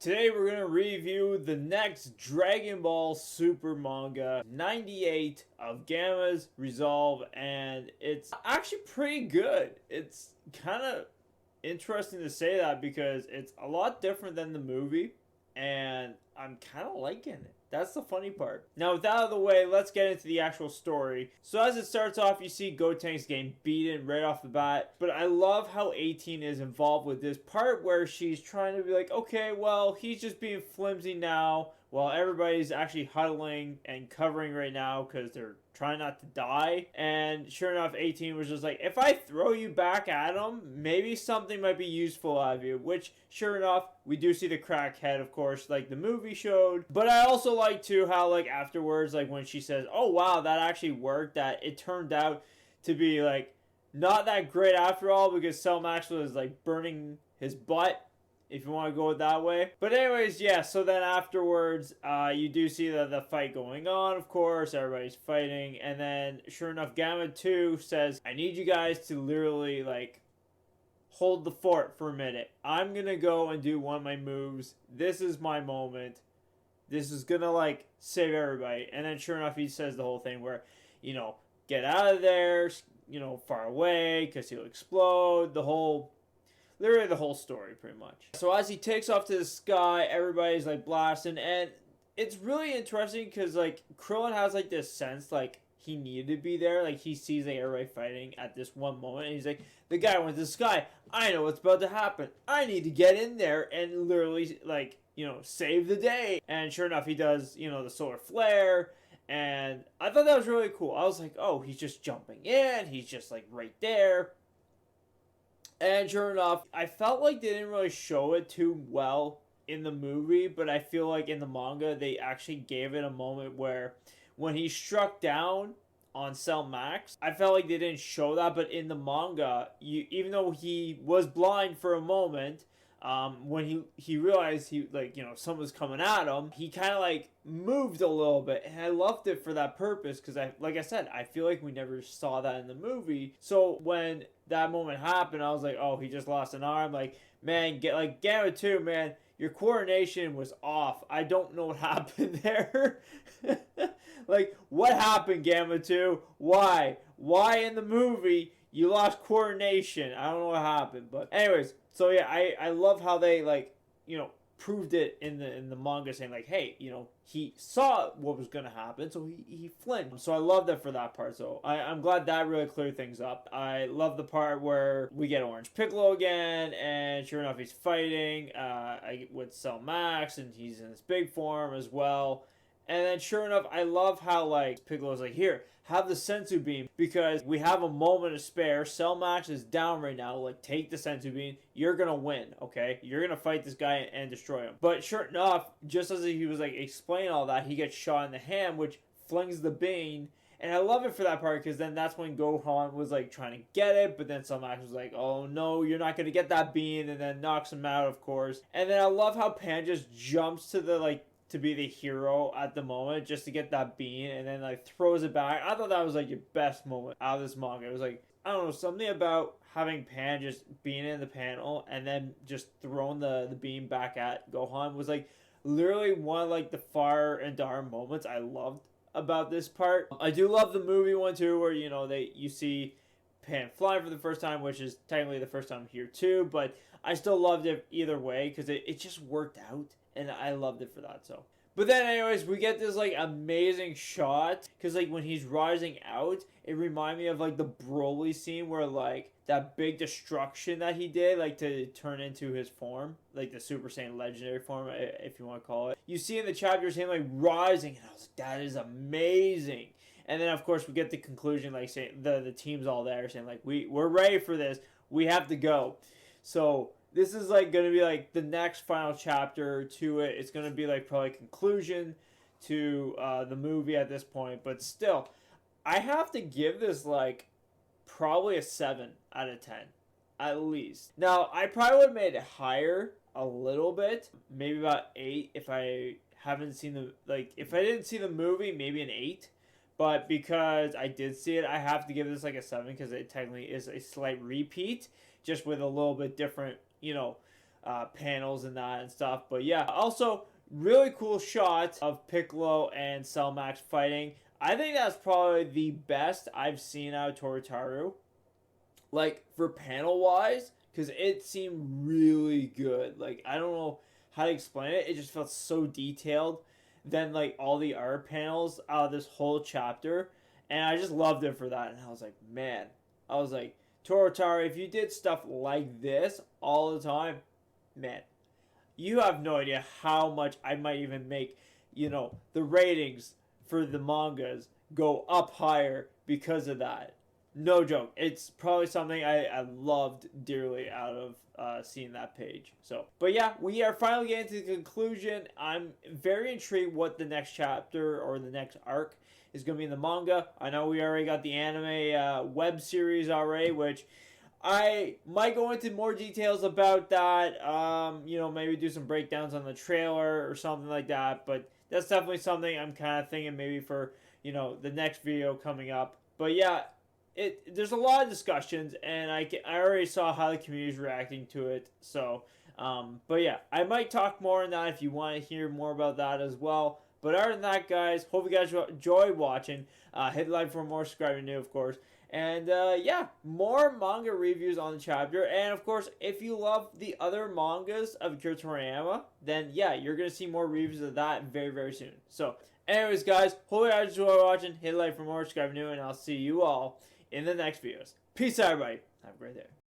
Today we're going to review the next Dragon Ball Super manga, 98 of Gamma's Resolve, and it's actually pretty good. It's kind of interesting to say that because it's a lot different than the movie, and I'm kind of liking it. That's the funny part. Now, with that out of the way, let's get into the actual story. So as it starts off, you see Gotenks getting beaten right off the bat. But I love how 18 is involved with this part where she's trying to be like, okay, well, he's just being flimsy now while everybody's actually huddling and covering right now because they're trying not to die. And sure enough, 18 was just like, if I throw you back at him, maybe something might be useful out of you. Which, sure enough, we do see the crackhead, of course, like the movie showed. But I also like, too, how, like, afterwards, like, when she says, oh, wow, that actually worked, that it turned out to be, like, not that great after all because Cell Max was, like, burning his butt, if you want to go that way. But anyways, yeah, so then afterwards, you do see the fight going on, of course. Everybody's fighting. And then, sure enough, Gamma 2 says, I need you guys to literally, like, hold the fort for a minute. I'm going to go and do one of my moves. This is my moment. This is going to, like, save everybody. And then, sure enough, he says the whole thing where, you know, get out of there, you know, far away, because he'll explode. Literally the whole story, pretty much. So as he takes off to the sky, everybody's, like, blasting. And it's really interesting because, like, Krillin has, like, this sense, like, he needed to be there. Like, he sees, like, everybody fighting at this one moment. And he's like, the guy went to the sky. I know what's about to happen. I need to get in there and literally, like, you know, save the day. And sure enough, he does, you know, the solar flare. And I thought that was really cool. I was like, oh, he's just jumping in. He's just, like, right there. And sure enough, I felt like they didn't really show it too well in the movie, but I feel like in the manga, they actually gave it a moment where when he struck down on Cell Max, I felt like they didn't show that, but in the manga, even though he was blind for a moment, when he realized someone was coming at him, he kind of like moved a little bit, and I loved it for that purpose because like I said, I feel like we never saw that in the movie. So when that moment happened, I was like, oh, he just lost an arm. Like, man, Gamma 2, man, your coordination was off. I don't know what happened there. Like, what happened, Gamma 2? Why in the movie you lost coordination? I don't know what happened, but anyways. So yeah, I love how they, like, you know, proved it in the manga, saying like, hey, you know, he saw what was gonna happen, so he flinched. So I love that for that part. So I'm glad that really cleared things up. I love the part where we get Orange Piccolo again, and sure enough, he's fighting with Cell Max, and he's in his big form as well. And then sure enough, I love how, like, Piccolo's like, here, have the Senzu Bean, because we have a moment to spare. Cell Max is down right now. Like, take the Senzu Bean. You're going to win, okay? You're going to fight this guy and destroy him. But sure enough, just as he was, like, explaining all that, he gets shot in the hand, which flings the bean. And I love it for that part, because then that's when Gohan was, like, trying to get it, but then Cell Max was like, oh, no, you're not going to get that bean, and then knocks him out, of course. And then I love how Pan just jumps to the, like, to be the hero at the moment just to get that bean, and then, like, throws it back. I thought that was, like, your best moment out of this manga. It was like, I don't know, something about having Pan just being in the panel and then just throwing the bean back at Gohan was, like, literally one of, like, the fire and dark moments I loved about this part. I do love the movie one too, where, you know, you see Pan fly for the first time, which is technically the first time here too, but I still loved it either way because it just worked out. And I loved it for that, so. But then, anyways, we get this, like, amazing shot. Because, like, when he's rising out, it reminded me of, like, the Broly scene where, like, that big destruction that he did, like, to turn into his form. Like, the Super Saiyan Legendary form, if you want to call it. You see in the chapters him, like, rising. And I was like, that is amazing. And then, of course, we get the conclusion, like, saying the team's all there, saying, like, we're ready for this. We have to go. So this is, like, going to be, like, the next final chapter to it. It's going to be, like, probably conclusion to the movie at this point. But still, I have to give this, like, probably a 7 out of 10. At least. Now, I probably would have made it higher a little bit. Maybe about 8 if I haven't seen the, like, if I didn't see the movie, maybe an 8. But because I did see it, I have to give this, like, a 7 because it technically is a slight repeat, just with a little bit different, you know, panels and that and stuff. But yeah, also really cool shots of Piccolo and Cell Max fighting. I think that's probably the best I've seen out of Toritaru. Like, for panel wise, because it seemed really good. Like, I don't know how to explain it. It just felt so detailed than like all the art panels out of this whole chapter. And I just loved it for that. And I was like, man, I was like, Toritaru, if you did stuff like this all the time, man, you have no idea how much I might even make, the ratings for the mangas go up higher because of that. No joke. It's probably something I loved dearly out of seeing that page. So, but yeah, we are finally getting to the conclusion. I'm very intrigued what the next chapter or the next arc is going to be in the manga. I know we already got the anime web series already, which I might go into more details about that. Maybe do some breakdowns on the trailer or something like that. But that's definitely something I'm kind of thinking maybe for, the next video coming up. But yeah, there's a lot of discussions, and I already saw how the community is reacting to it. So, but yeah, I might talk more on that if you want to hear more about that as well. But other than that, guys, hope you guys enjoy watching. Hit like for more, subscribe if new, of course. And yeah, more manga reviews on the chapter. And of course, if you love the other mangas of Akira Toriyama, then yeah, you're going to see more reviews of that very, very soon. So, anyways, guys, hope you guys enjoy watching. Hit like for more, subscribe if new, and I'll see you all in the next videos. Peace out, everybody. Have a great day.